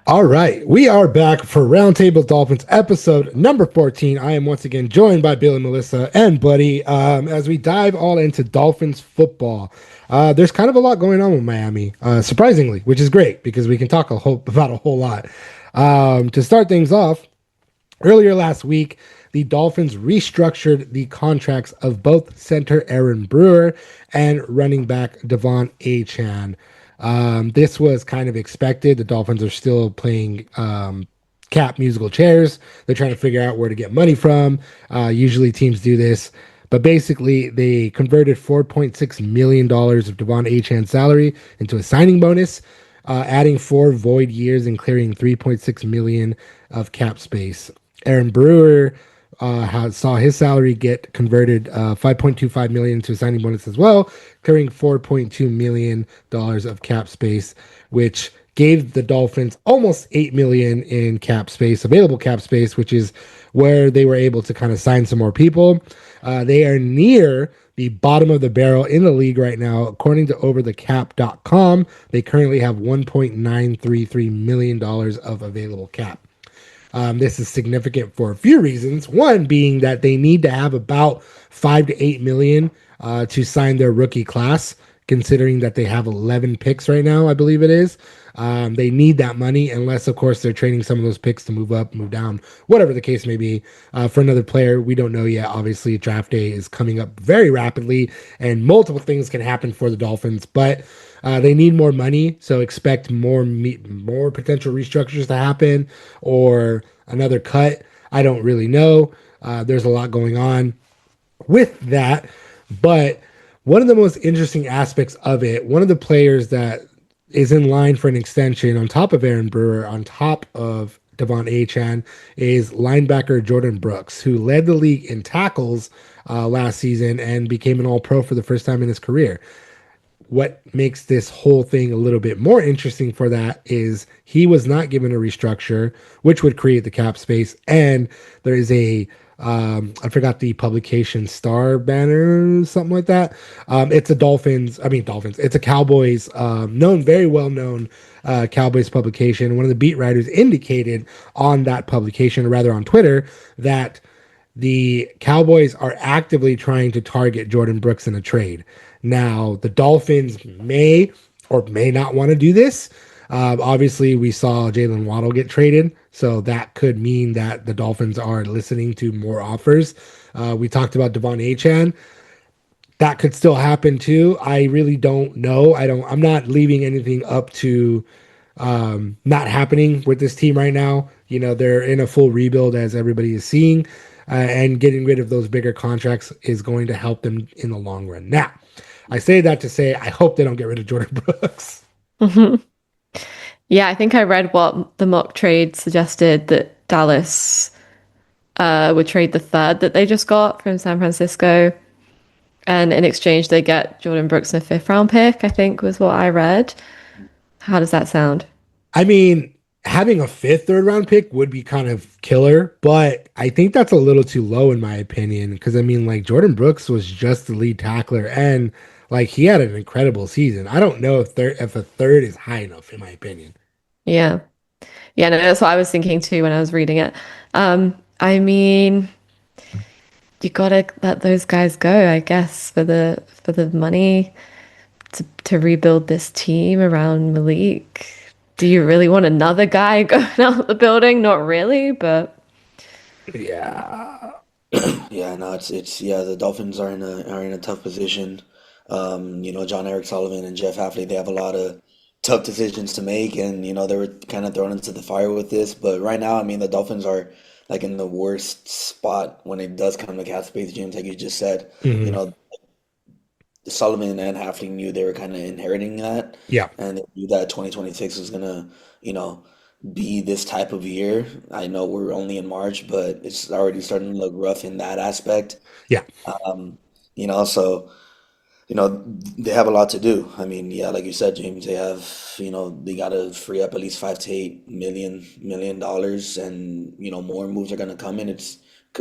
All right, we are back for Roundtable Dolphins episode number 14. I am once again joined by Billie Melissa and Buddy as we dive all into Dolphins football. There's kind of a lot going on with Miami, surprisingly, which is great because we can talk about a whole lot. To start things off, earlier last week, the Dolphins restructured the contracts of both center Aaron Brewer and running back Devon Achan. This was kind of expected. The Dolphins are still playing cap musical chairs. They're trying to figure out where to get money from. Usually teams do this. But basically, they converted $4.6 million of Devon Achan's salary into a signing bonus, adding 4 void years and clearing $3.6 million of cap space. Aaron Brewer saw his salary get converted 5.25 million to a signing bonus as well, clearing $4.2 million of cap space, which gave the Dolphins almost 8 million in cap space, available cap space, which is where they were able to kind of sign some more people. They are near the bottom of the barrel in the league right now. According to overthecap.com, they currently have $1.933 million of available cap. This is significant for a few reasons. One being that they need to have about 5 to 8 million to sign their rookie class, considering that they have 11 picks right now, I believe it is. They need that money, unless, of course, they're trading some of those picks to move up, move down, whatever the case may be. For another player, we don't know yet. Obviously, draft day is coming up very rapidly, and multiple things can happen for the Dolphins, but they need more money, so expect more potential restructures to happen or another cut. I don't really know. There's a lot going on with that, but one of the most interesting aspects of it, one of the players that is in line for an extension on top of Aaron Brewer, on top of Devon Achan, is linebacker Jordyn Brooks, who led the league in tackles last season and became an All-Pro for the first time in his career. What makes this whole thing a little bit more interesting for that is he was not given a restructure, which would create the cap space. And there is I forgot the publication Star Banner, something like that. It's a Dolphins. It's a Cowboys, very well known Cowboys publication. One of the beat writers indicated on that publication, or rather on Twitter, that the Cowboys are actively trying to target Jordyn Brooks in a trade. Now, the Dolphins may or may not want to do this. Obviously, we saw Jalen Waddle get traded, so that could mean that the Dolphins are listening to more offers. We talked about Devon Achan. That could still happen too. I really don't know. I'm not leaving anything up to not happening with this team right now. You know, they're in a full rebuild, as everybody is seeing, and getting rid of those bigger contracts is going to help them in the long run. Now, I say that to say I hope they don't get rid of Jordyn Brooks. Mhm. Yeah, I think I read what the mock trade suggested that Dallas would trade the third that they just got from San Francisco. And in exchange, they get Jordyn Brooks and a fifth round pick, I think was what I read. How does that sound? I mean, having a fifth, third round pick would be kind of killer, but I think that's a little too low in my opinion. Because I mean, like Jordyn Brooks was just the lead tackler, and like he had an incredible season. I don't know if a third is high enough in my opinion. Yeah. Yeah, no, that's what I was thinking too when I was reading it. I mean, you gotta let those guys go, I guess, for the money to rebuild this team around Malik. Do you really want another guy going out the building? Not really, but Yeah. Yeah, no, it's yeah, the Dolphins are in a tough position. John Eric Sullivan and Jeff Hafley, they have a lot of tough decisions to make, and they were kind of thrown into the fire with this. But right now, I mean, the Dolphins are like in the worst spot when it does come to cap space, James, like you just said. You Hmm. know, Sullivan and Hafley knew they were kind of inheriting that, Yeah. and they knew that 2026 was gonna, you know, be this type of year. I know we're only in March, but it's already starting to look rough in that aspect. Yeah. Um, so they have a lot to do. I mean, yeah, like you said, James, they got to free up at least 5 to 8 million dollars, and more moves are gonna come in.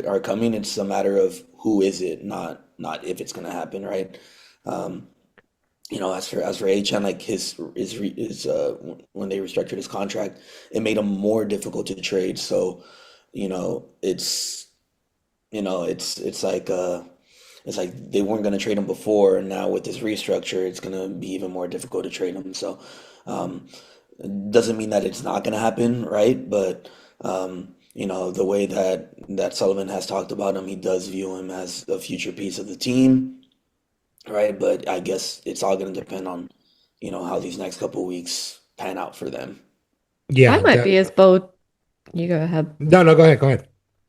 Are coming. It's a matter of who is it, not if it's gonna happen, right? Um, as for HN, like when they restructured his contract, it made him more difficult to trade. So, you know, it's it's like they weren't gonna trade him before, and now with this restructure, it's gonna be even more difficult to trade him. So, um, it doesn't mean that it's not gonna happen, right? But the way that Sullivan has talked about him, he does view him as a future piece of the team, right? But I guess it's all going to depend on, how these next couple of weeks pan out for them. I Yeah. might be as bold. You go ahead. No, no, go ahead. Go ahead.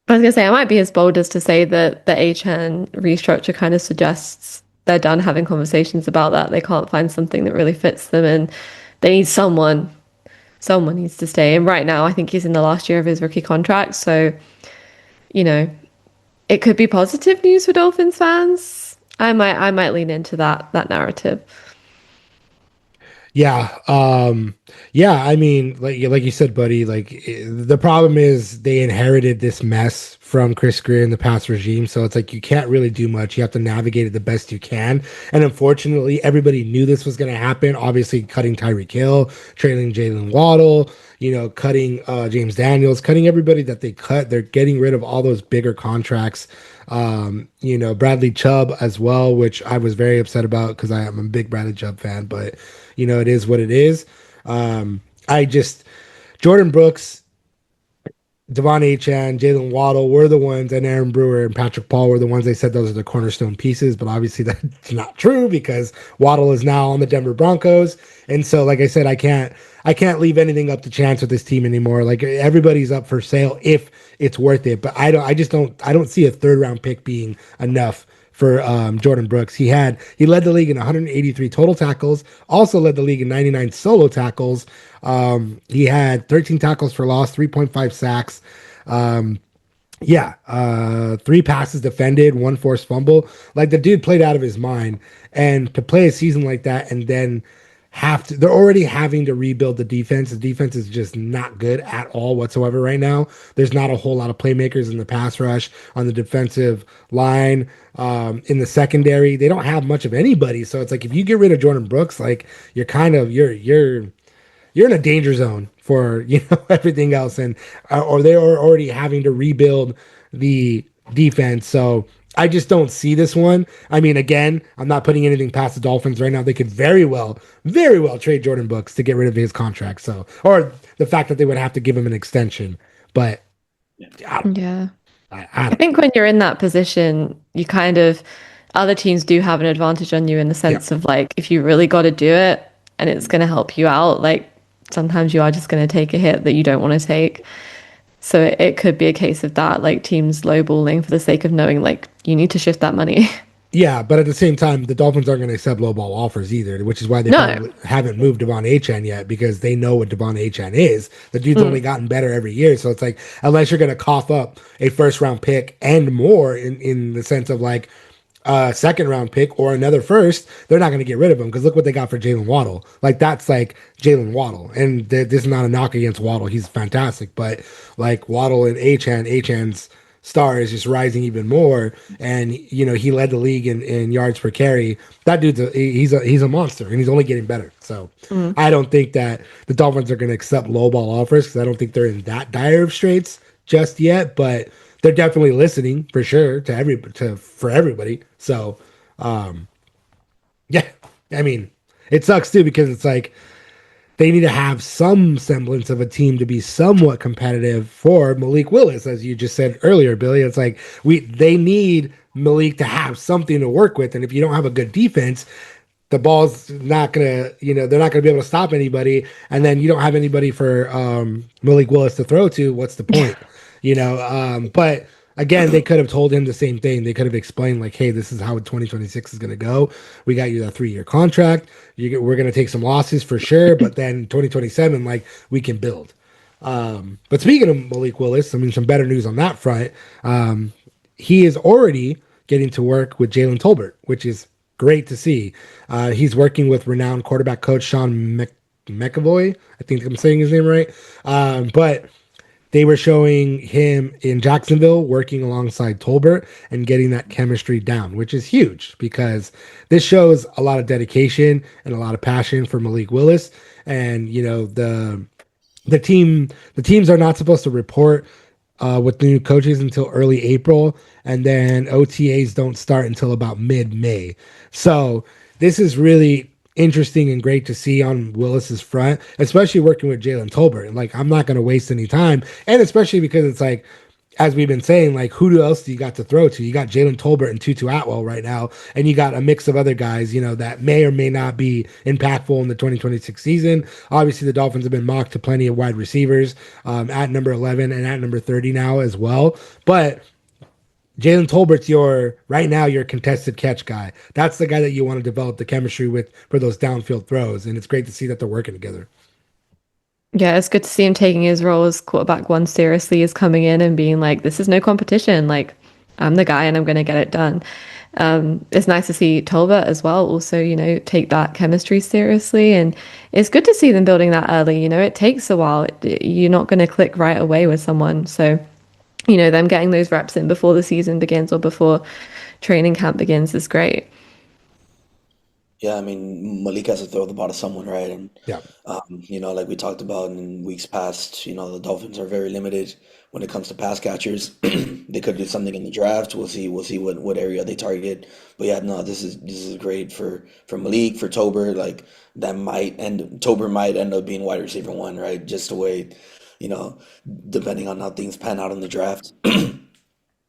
I was gonna say I might be as bold as to say that the HN restructure kind of suggests they're done having conversations about that. They can't find something that really fits them, and they need someone. Someone needs to stay. And right now, I think he's in the last year of his rookie contract, so you know it could be positive news for Dolphins fans. I might lean into that narrative. Yeah. Yeah. I mean, like you said, buddy, the problem is they inherited this mess from Chris Greer in the past regime. So it's like you can't really do much. You have to navigate it the best you can. And unfortunately, everybody knew this was going to happen. Obviously, cutting Tyreek Hill, trailing Jalen Waddle, cutting James Daniels, cutting everybody that they cut. They're getting rid of all those bigger contracts. Bradley Chubb as well, which I was very upset about because I am a big Bradley Chubb fan, but it is what it is. I just Jordyn Brooks, Devon Achane, Jalen Waddle were the ones, and Aaron Brewer and Patrick Paul were the ones they said those are the cornerstone pieces. But obviously that's not true because Waddle is now on the Denver Broncos, and so like I said, I can't leave anything up to chance with this team anymore. Like everybody's up for sale if it's worth it, but I don't see a third round pick being enough for Jordyn Brooks. He led the league in 183 total tackles, also led the league in 99 solo tackles. He had 13 tackles for loss, 3.5 sacks. Yeah, 3 passes defended, 1 forced fumble. Like the dude played out of his mind, and to play a season like that and then they're already having to rebuild the defense. The defense is just not good at all whatsoever right now. There's not a whole lot of playmakers in the pass rush, on the defensive line, in the secondary. They don't have much of anybody. So it's like if you get rid of Jordyn Brooks, like you're in a danger zone for everything else, and or they are already having to rebuild the defense. So I just don't see this one. I mean, again, I'm not putting anything past the Dolphins right now. They could very well trade Jordyn Brooks to get rid of his contract. So, or the fact that they would have to give him an extension. But Yeah. I I don't. think when you're in that position, you kind of other teams do have an advantage on you in the Yeah, sense of like if you really got to do it and it's going to help you out, like sometimes you are just going to take a hit that you don't want to take. So it could be a case of that, like teams lowballing for the sake of knowing like you need to shift that money. yeah, but at the same time, the Dolphins aren't going to accept lowball offers either, which is why they No. probably haven't moved Devon Achane yet because they know what Devon Achane is. The dude's only gotten better every year, so it's like unless you're going to cough up a first round pick and more in the sense of like a second round pick or another first, they're not going to get rid of him because look what they got for Jalen Waddle. Like that's like Jalen Waddle, and this is not a knock against Waddle. He's fantastic, but like Waddle and Achane's star is just rising even more, and he led the league in yards per carry. That dude's he's a monster, and he's only getting better. So Mm. I don't think that the Dolphins are going to accept low ball offers because I don't think they're in that dire of straits just yet, but they're definitely listening for sure for everybody. So, um, yeah, I mean, it sucks too because it's like they need to have some semblance of a team to be somewhat competitive for Malik Willis, as you just said earlier, Billy. It's like they need Malik to have something to work with, and if you don't have a good defense, the ball's not gonna, they're not gonna be able to stop anybody, and then you don't have anybody for Malik Willis to throw to. What's the point? But again, they could have told him the same thing. They could have explained like, "Hey, this is how 2026 is gonna go. We got you that 3-year contract. We're gonna take some losses for sure, but then 2027, like we can build." But speaking of Malik Willis, I mean, some better news on that front. He is already getting to work with Jalen Tolbert, which is great to see. He's working with renowned quarterback coach Sean McAvoy. I think I'm saying his name right. But they were showing him in Jacksonville working alongside Tolbert and getting that chemistry down, which is huge because this shows a lot of dedication and a lot of passion for Malik Willis. And the teams are not supposed to report with the new coaches until early April, and then OTAs don't start until about mid-May. So this is really interesting and great to see on Willis's front, especially working with Jalen Tolbert. Like, I'm not going to waste any time, and especially because it's like, as we've been saying, like, who else do you got to throw to? You got Jalen Tolbert and Tutu Atwell right now, and you got a mix of other guys, that may or may not be impactful in the 2026 season. Obviously, the Dolphins have been mocked to plenty of wide receivers at number 11 and at number 30 now as well. But Jalen Tolbert's right now your contested catch guy. That's the guy that you want to develop the chemistry with for those downfield throws, and it's great to see that they're working together. Yeah, it's good to see him taking his role as quarterback one seriously, is coming in and being like, this is no competition. Like, I'm the guy and I'm going to get it done. It's nice to see Tolbert as well also, take that chemistry seriously. And it's good to see them building that early. It takes a while. You're not going to click right away with someone. So, them getting those reps in before the season begins or before training camp begins is great. Yeah, I mean, Malik has to throw the ball to someone, right? And Yeah. like we talked about in weeks past, the Dolphins are very limited when it comes to pass catchers. They could do something in the draft. We'll see. We'll see what area they target. But yeah, no, this is great for Malik, for Tober. Like, Tober might end up being wide receiver one, right? Just the way, you know, depending on how things pan out in the draft.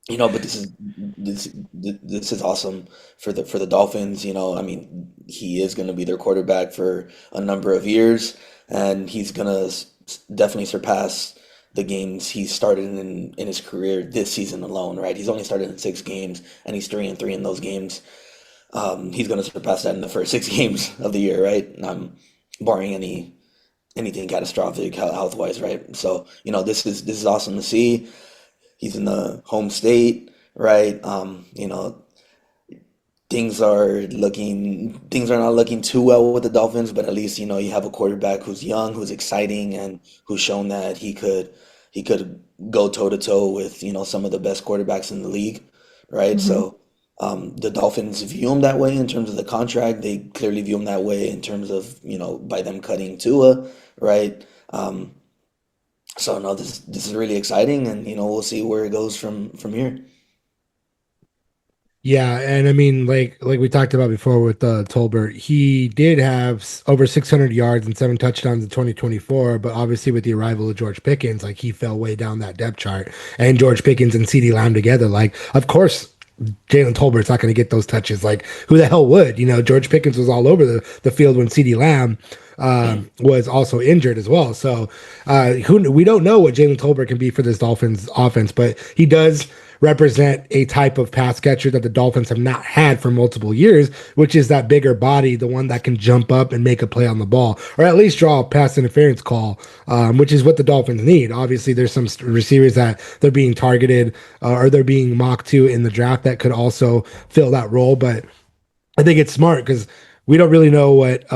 But this is awesome for the Dolphins. I mean, he is going to be their quarterback for a number of years, and he's going to definitely surpass the games he started in his career this season alone. Right? He's only started in 6 games, and he's 3-3 in those games. He's going to surpass that in the first 6 games of the year, right? Barring anything catastrophic health wise, right? So this is awesome to see. He's in the home state, right? Things are not looking too well with the Dolphins, but at least you have a quarterback who's young, who's exciting, and who's shown that he could go toe to toe with some of the best quarterbacks in the league, right? So the Dolphins view him that way in terms of the contract. They clearly view him that way in terms of by them cutting Tua, right? So no, this is really exciting, and we'll see where it goes from here. Yeah, and I mean, like we talked about before with Tolbert, he did have over 600 yards and 7 touchdowns in 2024, but obviously with the arrival of George Pickens, like, he fell way down that depth chart. And George Pickens and CeeDee Lamb together, like, of course, Jalen Tolbert's not going to get those touches. Like, who the hell would? George Pickens was all over the field when CeeDee Lamb was also injured as well. So we don't know what Jalen Tolbert can be for this Dolphins offense, but he does represent a type of pass catcher that the Dolphins have not had for multiple years, which is that bigger body, the one that can jump up and make a play on the ball, or at least draw a pass interference call, which is what the Dolphins need. Obviously, there's some receivers that they're being targeted or they're being mocked to in the draft that could also fill that role, but I think it's smart because we don't really know what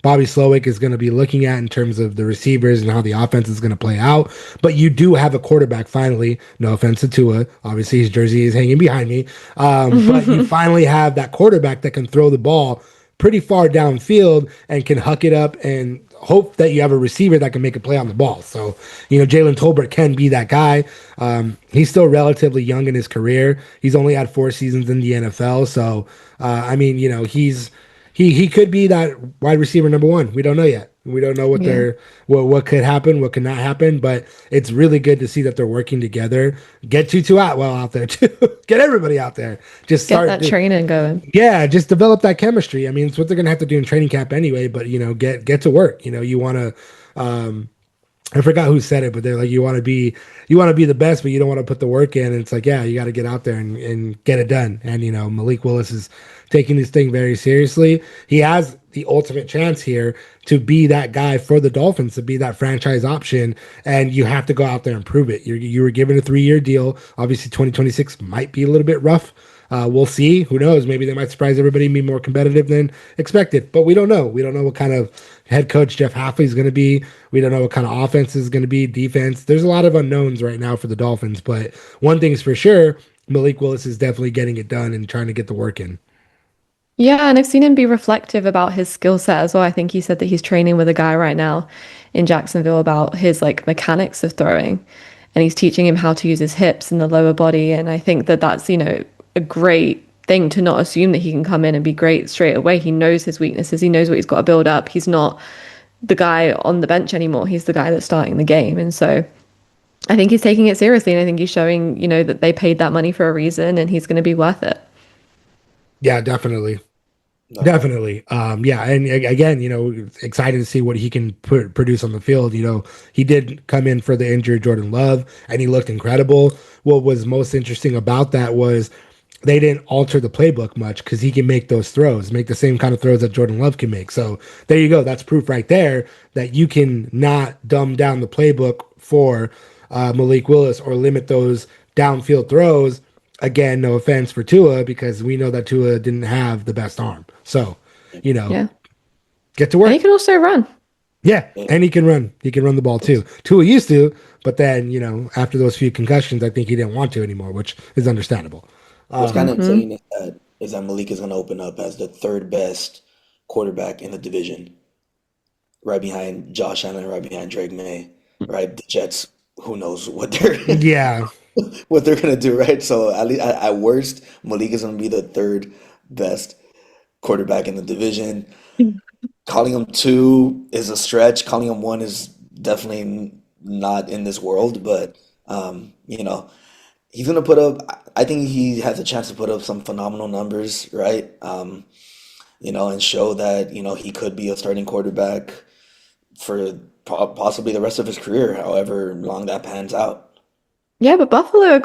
Bobby Slowick is going to be looking at in terms of the receivers and how the offense is going to play out. But you do have a quarterback finally. No offense to Tua. Obviously, his jersey is hanging behind me. But you finally have that quarterback that can throw the ball pretty far downfield and can huck it up and hope that you have a receiver that can make a play on the ball. So, Jalen Tolbert can be that guy. He's still relatively young in his career. He's only had 4 seasons in the NFL. So, he could be that wide receiver number 1. We don't know yet. We don't know what could happen, what could not happen, but it's really good to see that they're working together. Get Tutu Atwell out there too. Get everybody out there. Just get that training going. Yeah, just develop that chemistry. I mean, it's what they're gonna have to do in training camp anyway. But get to work. You want to. I forgot who said it, but they're like, you want to be the best, but you don't want to put the work in. And it's like, yeah, you got to get out there and get it done. And Malik Willis is taking this thing very seriously. He has the ultimate chance here to be that guy for the Dolphins, to be that franchise option, and you have to go out there and prove it. You were given a 3-year deal. Obviously, 2026 might be a little bit rough We'll see. Who knows? Maybe they might surprise everybody and be more competitive than expected. But we don't know. We don't know what kind of head coach Jeff Hafley is going to be. We don't know what kind of offense is going to be, defense. There's a lot of unknowns right now for the Dolphins. But one thing's for sure, Malik Willis is definitely getting it done and trying to get the work in. Yeah, and I've seen him be reflective about his skill set as well. I think he said that he's training with a guy right now in Jacksonville about his like mechanics of throwing, and he's teaching him how to use his hips and the lower body. And I think that that's, a great thing to not assume that he can come in and be great straight away. He knows his weaknesses. He knows what he's got to build up. He's not the guy on the bench anymore. He's the guy that's starting the game. And so I think he's taking it seriously. And I think he's showing, that they paid that money for a reason and he's going to be worth it. Yeah, definitely. Definitely. Yeah. And again, excited to see what he can produce on the field. He did come in for the injured Jordan Love and he looked incredible. What was most interesting about that was they didn't alter the playbook much because he can make those throws, make the same kind of throws that Jordan Love can make. So there you go. That's proof right there that you can not dumb down the playbook for Malik Willis or limit those downfield throws. Again, no offense for Tua, because we know that Tua didn't have the best arm. So, get to work. And he can also run. Yeah, and he can run. He can run the ball too. Tua used to, but then, after those few concussions, I think he didn't want to anymore, which is understandable. What's kind of insane is that Malik is going to open up as the third best quarterback in the division, right behind Josh Allen, right behind Drake May, right? The Jets, who knows what they're what they're gonna do, right? So at least at worst, Malik is gonna be the third best quarterback in the division. Calling him two is a stretch. Calling him one is definitely not in this world, but he's gonna put up. I think he has a chance to put up some phenomenal numbers, right? And show that he could be a starting quarterback for possibly the rest of his career, however long that pans out. Yeah, but Buffalo have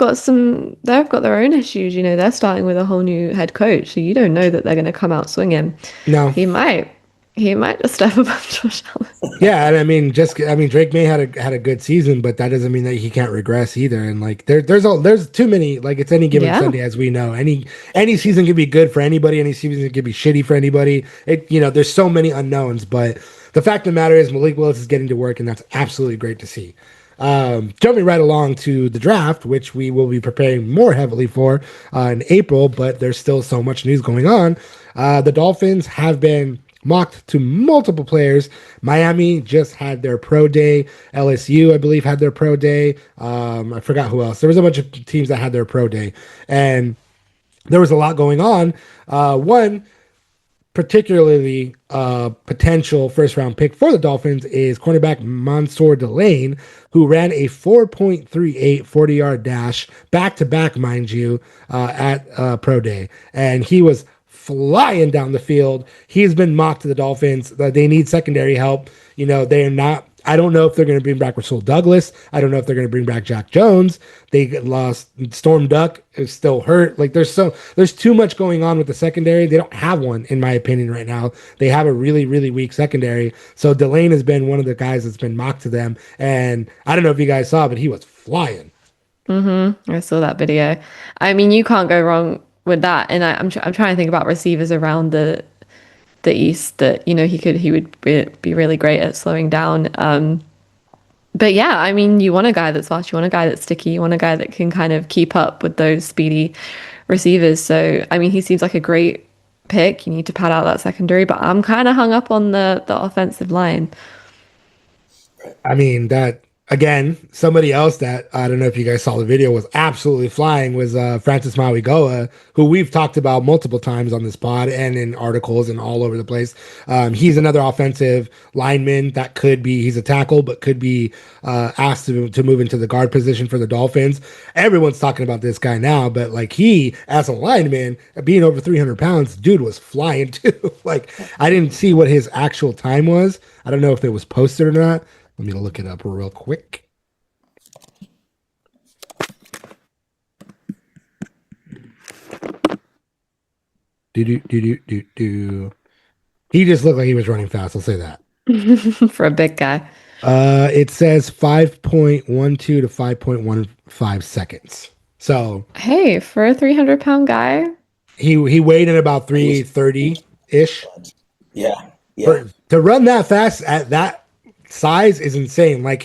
they've got their own issues. They're starting with a whole new head coach, so you don't know that they're going to come out swinging. No, he might just step above Josh Allen. Yeah, and I mean, Drake May had a good season, but that doesn't mean that he can't regress either. And like, there's too many. Like, it's any given Sunday, as we know. Any season can be good for anybody. Any season can be shitty for anybody. There's so many unknowns. But the fact of the matter is, Malik Willis is getting to work, and that's absolutely great to see. Jumping right along to the draft, which we will be preparing more heavily for in April, but there's still so much news going on. The Dolphins have been mocked to multiple players. Miami just had their pro day. LSU, I believe, had their pro day. I forgot who else. There was a bunch of teams that had their pro day, and there was a lot going on. One particularly potential first round pick for the Dolphins is cornerback Mansoor Delane, who ran a 4.38 40-yard dash back to back, mind you, at pro day, and he was flying down the field. He's been mocked to the Dolphins. They need secondary help. They are not. I don't know if they're going to bring back Rasul Douglas. I don't know if they're going to bring back Jack Jones. They lost Storm Duck is still hurt. Like, there's too much going on with the secondary. They don't have one, in my opinion, right now. They have a really, really weak secondary. So Delane has been one of the guys that's been mocked to them. And I don't know if you guys saw, but he was flying. I saw that video. I mean, you can't go wrong with that. And I'm trying to think about receivers around the East that he would be really great at slowing down. But yeah, I mean, you want a guy that's fast, you want a guy that's sticky, you want a guy that can kind of keep up with those speedy receivers. So I mean, he seems like a great pick. You need to pad out that secondary, but I'm kind of hung up on the offensive line. I mean, that again, somebody else that I don't know if you guys saw the video was absolutely flying was Francis Mauigoa, who we've talked about multiple times on this pod and in articles and all over the place. He's another offensive lineman that he's a tackle, but could be asked to move into the guard position for the Dolphins. Everyone's talking about this guy now, but like, he, as a lineman, being over 300 pounds, dude was flying too. Like, I didn't see what his actual time was. I don't know if it was posted or not. Let me look it up real quick. Do. He just looked like he was running fast. I'll say that. For a big guy. It says 5.12 to 5.15 seconds. So Hey, for a 300-pound guy, he weighed in about He was, 330 ish. yeah, yeah, For to run that fast at that size is insane. Like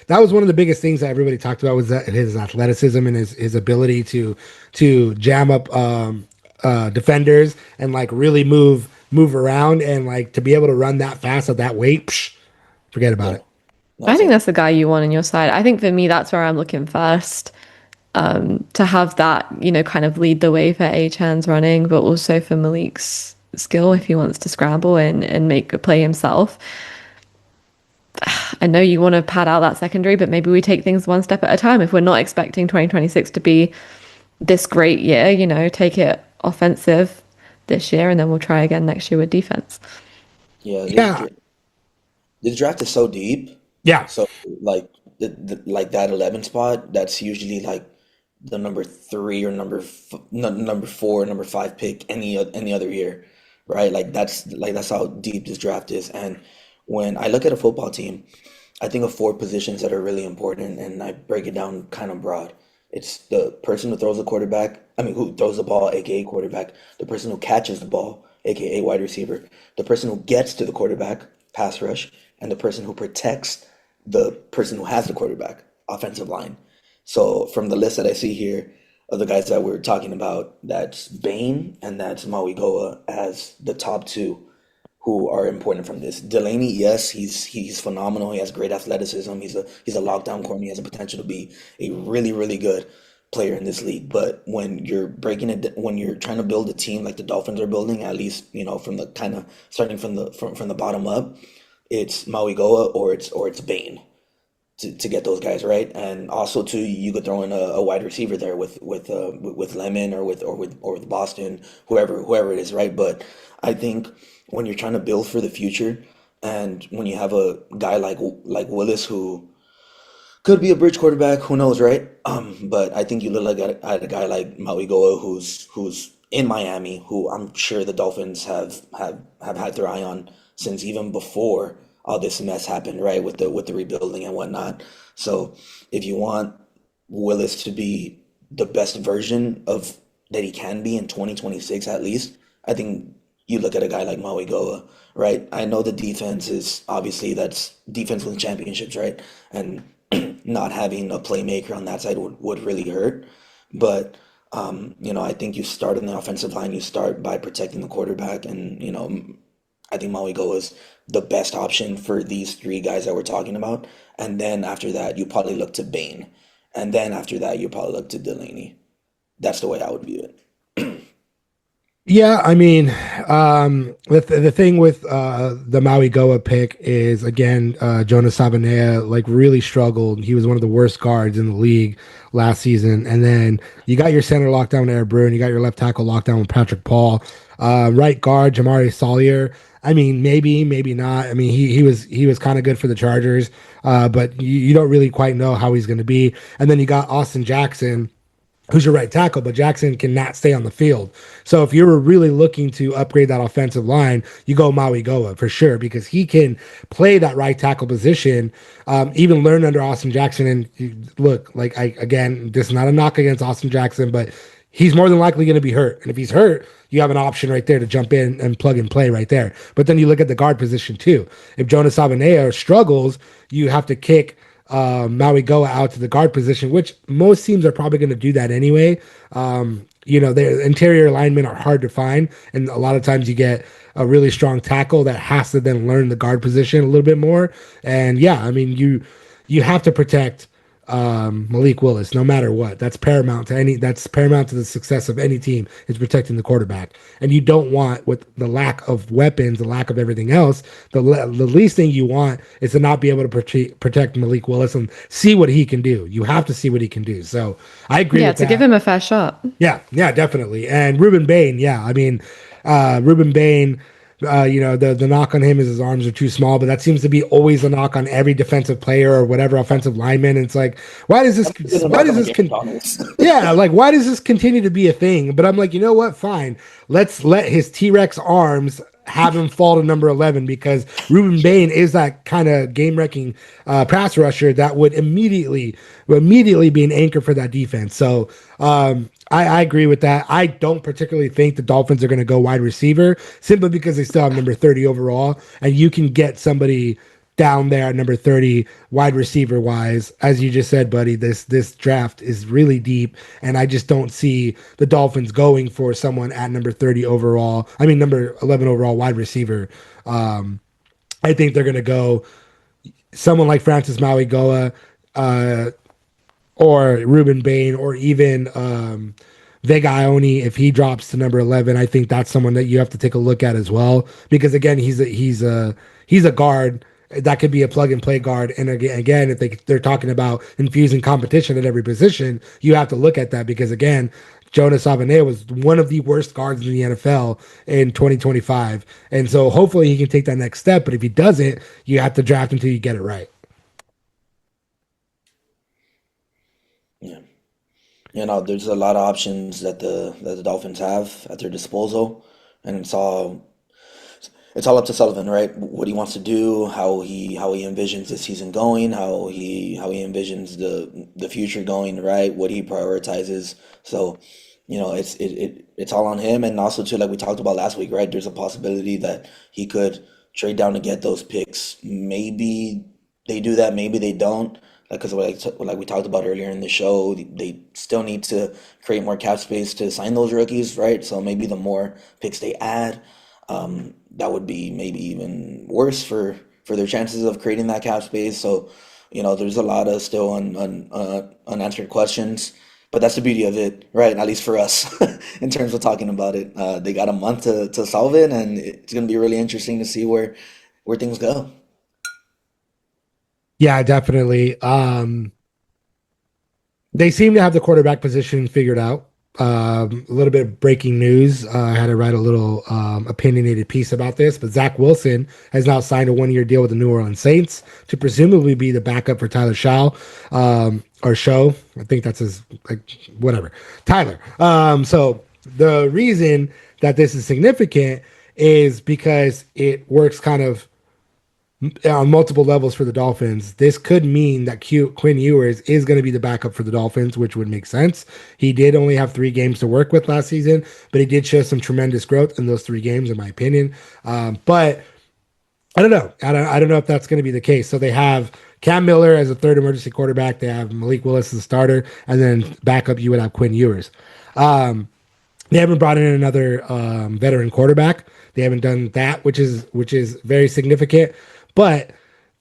that was one of the biggest things that everybody talked about was that his athleticism and his ability to jam up defenders and like really move around and like to be able to run that fast at that weight. Forget about yeah. it. I That's think it. that's the guy you want on your side. I think for me, that's where I'm looking first. To have that, kind of lead the way for Achan's running, but also for Malik's skill if he wants to scramble and make a play himself. I know you want to pad out that secondary, but maybe we take things one step at a time. If we're not expecting 2026 to be this great year, take it offensive this year and then we'll try again next year with defense. Yeah, Yeah, this draft is so deep. yeah, So like like that 11 spot, that's usually like the number three or number four, number five pick any other year, right? That's how deep this draft is. And when I look at a football team, I think of four positions that are really important, and I break it down kind of broad. It's the person who throws the quarterback, I mean, who throws the ball, aka quarterback, the person who catches the ball, aka wide receiver, the person who gets to the quarterback, pass rush, and the person who protects the person who has the quarterback, offensive line. So from the list that I see here of the guys that we're talking about, that's Bain and that's Mauigoa as the top two who are important from this. Delaney, yes, he's phenomenal. He has great athleticism. He's a lockdown corner. He has the potential to be a really good player in this league. But when you're trying to build a team like the Dolphins are building, at least from the kind of starting from the bottom up, it's Mauigoa or it's Bain to get those guys right. And also too, you could throw in a wide receiver there with Lemon or with Boston, whoever it is, right? But I think when you're trying to build for the future, and when you have a guy like Willis who could be a bridge quarterback, who knows, right? But I think you look at a guy like Mauigoa who's in Miami, who I'm sure the Dolphins have had their eye on since even before all this mess happened, right? With the rebuilding and whatnot. So if you want Willis to be the best version of that he can be in 2026 at least, I think you look at a guy like Mauigoa, right? I know the defense is obviously that's defense wins championships, right? And not having a playmaker on that side would really hurt. But I think you start in the offensive line, you start by protecting the quarterback, and I think Mauigoa is the best option for these three guys that we're talking about. And then after that, you probably look to Bain. And then after that, you probably look to Delaney. That's the way I would view it. yeah. I mean, the thing with the Maui Goa pick is again, Jonas Sabanea like really struggled. He was one of the worst guards in the league last season. And then you got your center lockdown, Eric Brewer, and you got your left tackle lockdown with Patrick Paul. Right guard, Jamari Sawyer. I mean, maybe not. I mean, he was kind of good for the Chargers, but you don't really quite know how he's going to be. And then you got Austin Jackson, who's your right tackle, but Jackson cannot stay on the field. So if you were really looking to upgrade that offensive line, you go Maui Goa for sure because he can play that right tackle position, even learn under Austin Jackson. And look, like again, this is not a knock against Austin Jackson, but he's more than likely going to be hurt. And if he's hurt, you have an option right there to jump in and plug and play right there. But then you look at the guard position too. If Jonas Sabanea struggles, you have to kick Maui Goa out to the guard position, which most teams are probably going to do that anyway. Their interior linemen are hard to find, and a lot of times you get a really strong tackle that has to then learn the guard position a little bit more. And yeah, I mean you have to protect Malik Willis no matter what. That's paramount to the success of any team is protecting the quarterback. And you don't want, with the lack of weapons, the lack of everything else, the least thing you want is to not be able to protect Malik Willis and see what he can do. You have to see what he can do. So I agree with To that. give him a fair shot. Yeah, definitely. And Ruben Bain, yeah, I mean, Ruben Bain, the knock on him is his arms are too small, but that seems to be always a knock on every defensive player or whatever offensive lineman. And it's like, why does this yeah, like why does this continue to be a thing? But I'm like, you know what? Fine. Let's let his T-Rex arms have him fall to number 11, because Ruben Bain is that kind of game-wrecking pass rusher that would immediately be an anchor for that defense. So I agree with that. I don't particularly think the Dolphins are going to go wide receiver, simply because they still have number 30 overall, and you can get somebody down there at number 30 wide receiver wise. As you just said, buddy, this draft is really deep, and I just don't see the Dolphins going for someone at number 30 overall. I mean, number 11 overall wide receiver. I think they're going to go someone like Francis Mauigoa, or Ruben Bain, or even Vega Ione. If he drops to number 11, I think that's someone that you have to take a look at as well, because again, he's a guard that could be a plug and play guard. And again, if they're talking about infusing competition at every position, you have to look at that, because again, Jonas Avenue was one of the worst guards in the NFL in 2025. And so hopefully he can take that next step. But if he doesn't, you have to draft until you get it right. Yeah. There's a lot of options that the Dolphins have at their disposal, and it's all up to Sullivan, right? What he wants to do, how he envisions the season going, how he envisions the future going, right? What he prioritizes. So, it's all on him, and also too, like we talked about last week, right? There's a possibility that he could trade down to get those picks. Maybe they do that, maybe they don't. Because like we talked about earlier in the show, they still need to create more cap space to sign those rookies, right? So maybe the more picks they add, that would be maybe even worse for their chances of creating that cap space. So, there's a lot of still unanswered questions, but that's the beauty of it, right? At least for us, in terms of talking about it. They got a month to solve it, and it's going to be really interesting to see where things go. Yeah, definitely. They seem to have the quarterback position figured out. A little bit of breaking news. I had to write a little opinionated piece about this, but Zach Wilson has now signed a 1-year deal with the New Orleans Saints to presumably be the backup for Tyler Shaw, or Show. I think that's his, whatever. Tyler. So the reason that this is significant is because it works kind of on multiple levels for the Dolphins. This could mean that Quinn Ewers is going to be the backup for the Dolphins, which would make sense. He did only have 3 games to work with last season, but he did show some tremendous growth in those 3 games, in my opinion. But I don't know. I don't know if that's going to be the case. So they have Cam Miller as a third emergency quarterback. They have Malik Willis as a starter, and then backup you would have Quinn Ewers. They haven't brought in another veteran quarterback. They haven't done that, which is very significant. But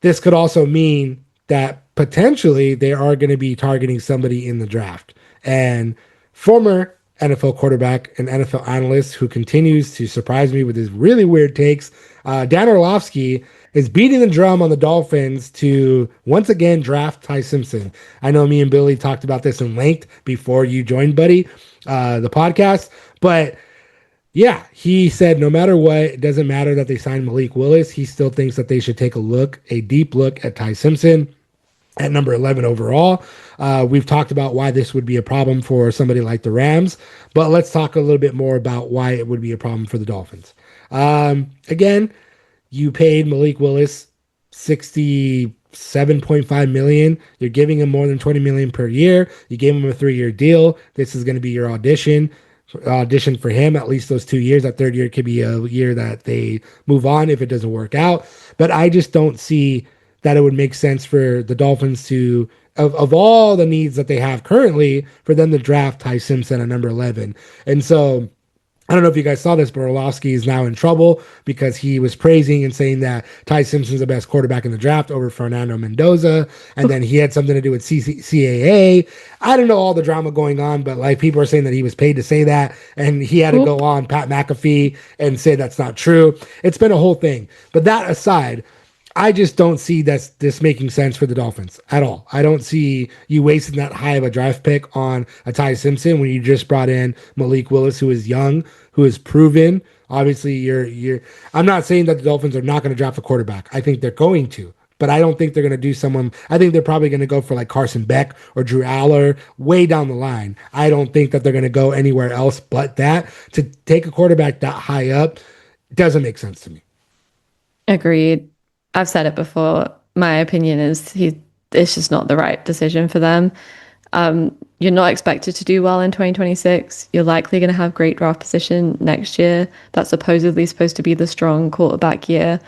this could also mean that potentially they are going to be targeting somebody in the draft. And former NFL quarterback and NFL analyst who continues to surprise me with his really weird takes, Dan Orlovsky, is beating the drum on the Dolphins to once again draft Ty Simpson. I know me and Billy talked about this in length before you joined, buddy, the podcast. But yeah, he said no matter what, it doesn't matter that they signed Malik Willis. He still thinks that they should take a deep look at Ty Simpson at number 11 overall. We've talked about why this would be a problem for somebody like the Rams, but let's talk a little bit more about why it would be a problem for the Dolphins. Again, you paid Malik Willis $67.5 million. You're giving him more than $20 million per year. You gave him a 3-year deal. This is going to be your audition for him, at least those 2 years. That third year could be a year that they move on if it doesn't work out. But I just don't see that it would make sense for the Dolphins to, of all the needs that they have currently, for them to draft Ty Simpson at number 11. And so I don't know if you guys saw this, but Orlovsky is now in trouble because he was praising and saying that Ty Simpson's the best quarterback in the draft over Fernando Mendoza. And then he had something to do with CAA. I don't know all the drama going on, but like people are saying that he was paid to say that. And he had to go on Pat McAfee and say that's not true. It's been a whole thing. But that aside, I just don't see this making sense for the Dolphins at all. I don't see you wasting that high of a draft pick on a Ty Simpson when you just brought in Malik Willis, who is young, who is proven. Obviously, you're. I'm not saying that the Dolphins are not going to draft a quarterback. I think they're going to, but I don't think they're going to do someone. I think they're probably going to go for like Carson Beck or Drew Aller way down the line. I don't think that they're going to go anywhere else but that. To take a quarterback that high up, It doesn't make sense to me. Agreed. I've said it before. My opinion is it's just not the right decision for them. You're not expected to do well in 2026. You're likely going to have great draft position next year. That's supposedly supposed to be the strong quarterback year.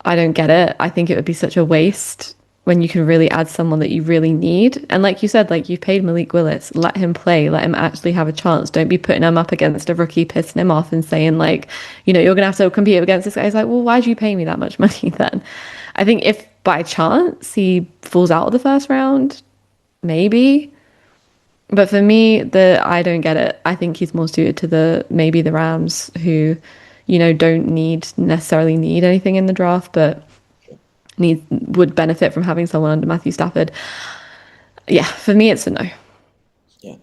I don't get it. I think it would be such a waste when you can really add someone that you really need. And like you said, like you've paid Malik Willis, let him play, let him actually have a chance. Don't be putting him up against a rookie, pissing him off and saying like, you're going to have to compete against this guy. He's like, well, why'd you pay me that much money then? I think if by chance he falls out of the first round, maybe. But for me, I don't get it. I think he's more suited to maybe the Rams who, don't necessarily need anything in the draft, but would benefit from having someone under Matthew Stafford. Yeah, for me, it's a no. Yeah.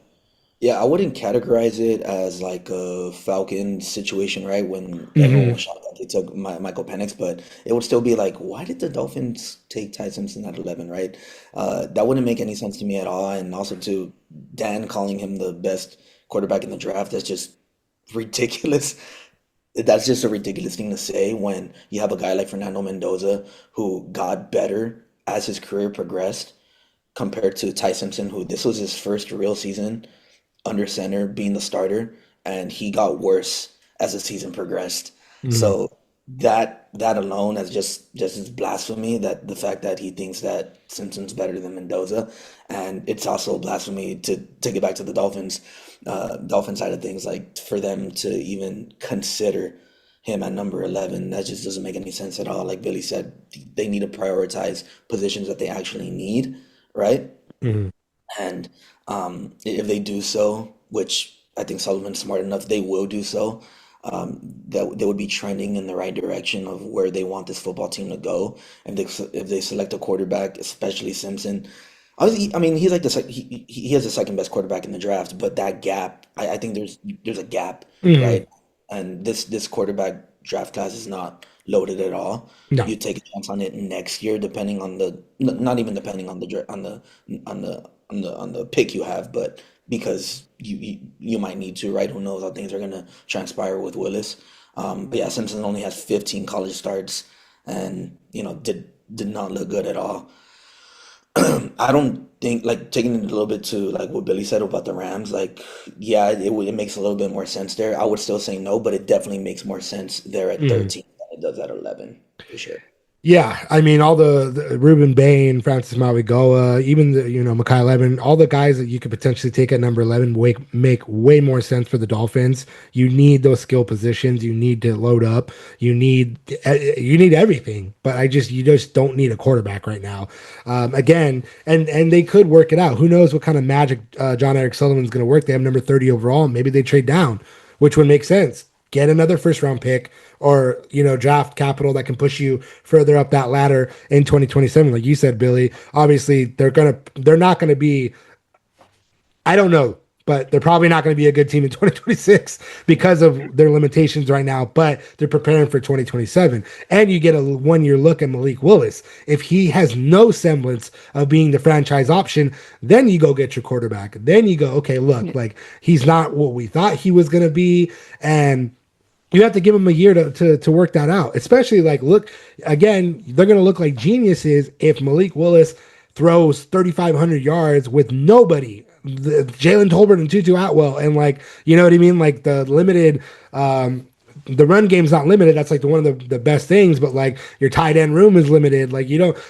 Yeah, I wouldn't categorize it as like a Falcon situation, right? When everyone was shocked that they took Michael Penix, but it would still be like, why did the Dolphins take Ty Simpson at 11, right? That wouldn't make any sense to me at all. And also to Dan calling him the best quarterback in the draft, that's just ridiculous. That's just a ridiculous thing to say when you have a guy like Fernando Mendoza who got better as his career progressed compared to Ty Simpson, who this was his first real season under center being the starter, and he got worse as the season progressed. So that alone as just is blasphemy, that the fact that he thinks that Simpson's better than Mendoza. And it's also blasphemy to take it back to the Dolphin side of things, like for them to even consider him at number 11. That just doesn't make any sense at all. Like Billy said, they need to prioritize positions that they actually need, right? And if they do so, which I think Sullivan's smart enough, they will do so, that they would be trending in the right direction of where they want this football team to go. If they select a quarterback, especially Simpson, I mean, he's like he has the second best quarterback in the draft, but that gap, I think there's a gap, right? And this quarterback draft class is not loaded at all. No. You take a chance on it next year, depending on not even depending on the pick you have, but because you might need to, right? Who knows how things are gonna transpire with Willis. But yeah, Simpson only has 15 college starts, and did not look good at all. I don't think, like, taking it a little bit to like what Billy said about the Rams, like, yeah, it makes a little bit more sense there. I would still say no, but it definitely makes more sense there at 13 than it does at 11, for sure. Yeah, I mean, all the Ruben Bain, Francis Mauigoa, even the Mekhi Levin, all the guys that you could potentially take at number 11 make way more sense for the Dolphins. You need those skill positions. You need to load up. You need everything. But you just don't need a quarterback right now. Again, and they could work it out. Who knows what kind of magic John Eric Sullivan's going to work? They have number 30 overall. Maybe they trade down, which would make sense. Get another first round pick, or draft capital that can push you further up that ladder in 2027. Like you said, Billy, obviously they're not going to be, I don't know, but they're probably not going to be a good team in 2026 because of their limitations right now, but they're preparing for 2027. And you get a 1-year look at Malik Willis. If he has no semblance of being the franchise option, then you go get your quarterback. Then you go, okay, look, like he's not what we thought he was going to be. And you have to give them a year to work that out. Especially, like, look, again, they're going to look like geniuses if Malik Willis throws 3,500 yards with nobody. Jalen Tolbert and Tutu Atwell, and like, you know what I mean? Like the limited, the run game's not limited. That's like one of the best things, but like your tight end room is limited. Like,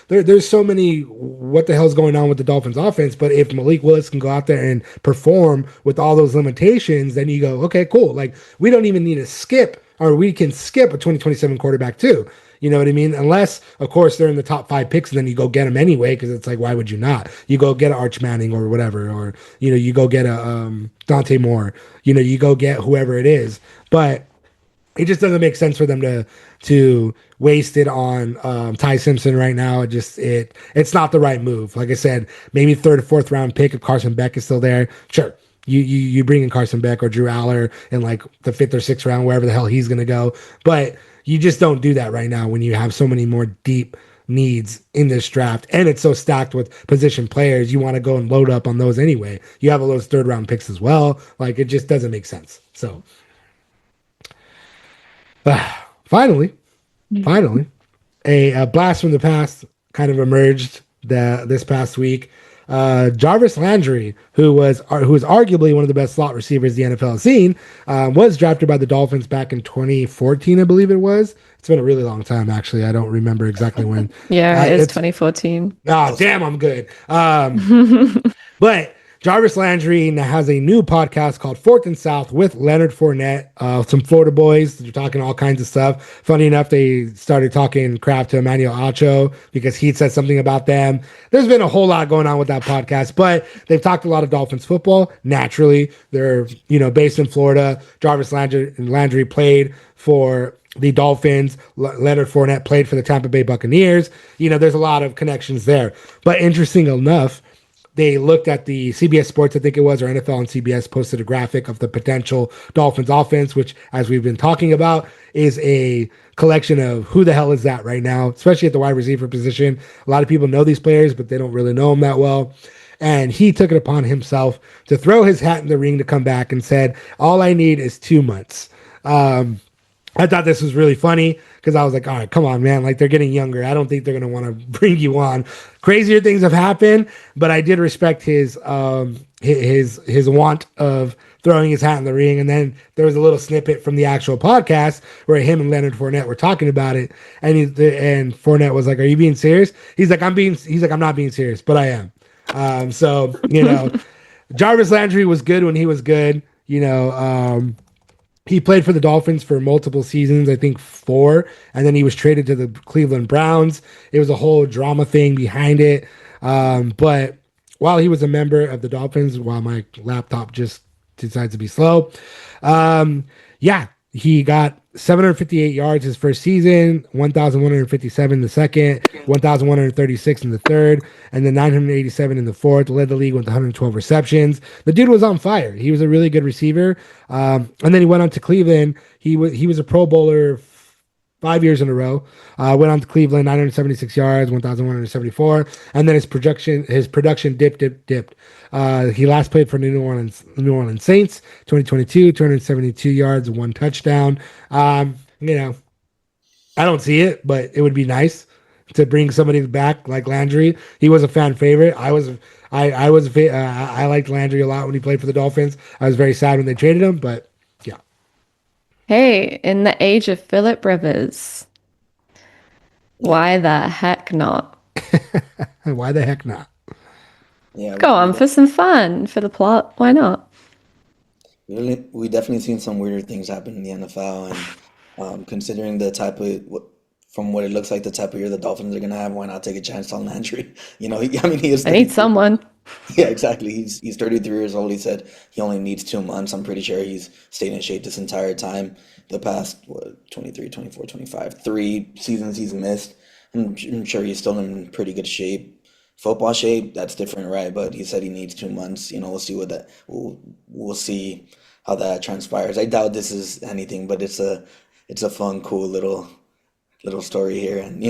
there's so many, what the hell's going on with the Dolphins offense? But if Malik Willis can go out there and perform with all those limitations, then you go, okay, cool. Like, we don't even need to skip, or we can skip a 2027 quarterback too. You know what I mean? Unless, of course, they're in the top 5 picks, and then you go get them anyway, because it's like, why would you not? You go get an Arch Manning or whatever, or, you go get a Dante Moore, you go get whoever it is. But it just doesn't make sense for them to waste it on Ty Simpson right now. It's not the right move. Like I said, maybe 3rd or 4th round pick if Carson Beck is still there. Sure. You bring in Carson Beck or Drew Aller in like the 5th or 6th round, wherever the hell he's going to go. But you just don't do that right now when you have so many more deep needs in this draft, and it's so stacked with position players. You want to go and load up on those anyway. You have all those 3rd round picks as well. Like, it just doesn't make sense. So Finally, finally, a blast from the past kind of emerged this past week. Jarvis Landry, who is arguably one of the best slot receivers the NFL has seen, was drafted by the Dolphins back in 2014, I believe it was. It's been a really long time, actually. I don't remember exactly when. Yeah, it's 2014. Oh, damn, I'm good. But Jarvis Landry now has a new podcast called Fourth and South with Leonard Fournette, some Florida boys. They're talking all kinds of stuff. Funny enough, they started talking crap to Emmanuel Acho because he said something about them. There's been a whole lot going on with that podcast, but they've talked a lot of Dolphins football. Naturally, they're based in Florida. Jarvis Landry played for the Dolphins. Leonard Fournette played for the Tampa Bay Buccaneers. There's a lot of connections there. But interesting enough, they looked at the CBS Sports, I think it was, or NFL and CBS posted a graphic of the potential Dolphins offense, which, as we've been talking about, is a collection of who the hell is that right now, especially at the wide receiver position. A lot of people know these players, but they don't really know them that well. And he took it upon himself to throw his hat in the ring to come back and said, all I need is 2 months. I thought this was really funny because I was like, all right, come on, man. Like, they're getting younger. I don't think they're going to want to bring you on. Crazier things have happened, but I did respect his want of throwing his hat in the ring. And then there was a little snippet from the actual podcast where him and Leonard Fournette were talking about it. And Fournette was like, are you being serious? He's like, I'm not being serious, but I am. Jarvis Landry was good when he was good, he played for the Dolphins for multiple seasons, I think 4, and then he was traded to the Cleveland Browns. It was a whole drama thing behind it. But while he was a member of the Dolphins, while my laptop just decides to be slow, he got 758 yards his first season, 1,157 the second, 1,136 in the third, and then 987 in the fourth. Led the league with 112 receptions. The dude was on fire. He was a really good receiver. And then he went on to Cleveland. He was a Pro Bowler 5 years in a row. Went on to Cleveland, 976 yards, 1,174, and then his production dipped. He last played for New Orleans Saints, 2022, 272 yards, 1 touchdown. I don't see it, but it would be nice to bring somebody back like Landry. He was a fan favorite. I liked Landry a lot when he played for the Dolphins. I was very sad when they traded him, but yeah. Hey, in the age of Philip Rivers, why the heck not? Why the heck not? Yeah, Go on for some fun, for the plot. Why not? we definitely seen some weirder things happen in the NFL, and considering from what it looks like, the type of year the Dolphins are gonna have, why not take a chance on Landry? He is I need someone. Yeah, exactly. He's 33 years old. He said he only needs 2 months. I'm pretty sure he's stayed in shape this entire time. The past 23, 24, 25, 3 seasons he's missed. I'm sure he's still in pretty good shape. Football shape, that's different, right? But he said he needs 2 months. We'll see we'll see how that transpires. I doubt this is anything, but it's a fun, cool little story here. And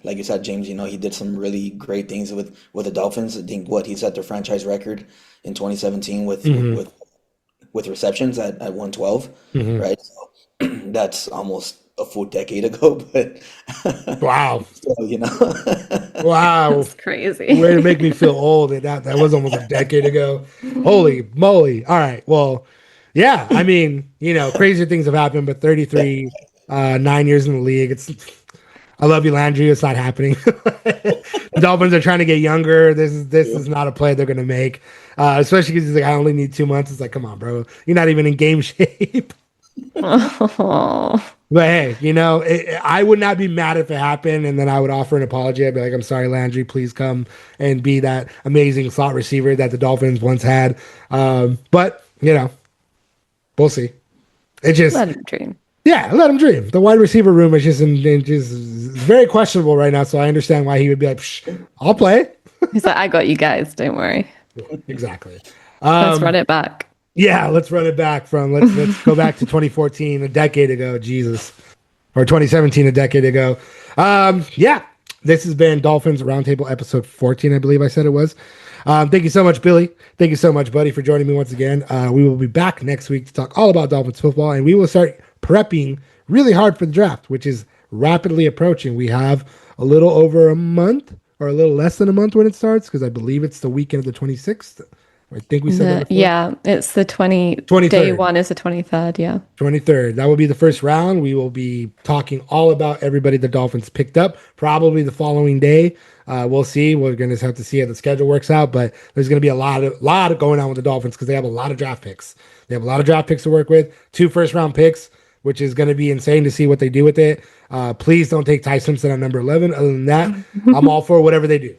like you said, James, he did some really great things with the Dolphins. I think he set their franchise record in 2017 with receptions at 112, right? So that's almost a full decade ago, but wow. So, Wow. That's crazy. Way to make me feel old. That was almost a decade ago. Holy moly. All right. Well, yeah, crazier things have happened, but 33, 9 years in the league. I love you, Landry. It's not happening. The Dolphins are trying to get younger. This is not a play they're going to make, especially because he's like, I only need 2 months. It's like, come on, bro. You're not even in game shape. Oh. But hey, I would not be mad if it happened, and then I would offer an apology. I'd be like, I'm sorry, Landry. Please come and be that amazing slot receiver that the Dolphins once had. But, we'll see. It just Let him dream. Yeah, let him dream. The wide receiver room is just very questionable right now, so I understand why he would be like, I'll play. He's like, I got you guys. Don't worry. Exactly. Let's run it back. Yeah, let's run it back let's go back to 2014, a decade ago, Jesus. Or 2017, a decade ago. Yeah, this has been Dolphins Roundtable episode 14, I believe I said it was. Thank you so much, Billy. Thank you so much, Buddy, for joining me once again. We will be back next week to talk all about Dolphins football, and we will start prepping really hard for the draft, which is rapidly approaching. We have a little over a month or a little less than a month when it starts, because I believe it's the weekend of the 26th. I think we said that before. Yeah, it's the 23rd. Day one is the 23rd, yeah. 23rd. That will be the first round. We will be talking all about everybody the Dolphins picked up, probably the following day. We'll see. We're going to have to see how the schedule works out, but there's going to be a lot of going on with the Dolphins because they have a lot of draft picks. They have a lot of draft picks to work with, 2 first-round picks, which is going to be insane to see what they do with it. Please don't take Ty Simpson at number 11. Other than that, I'm all for whatever they do.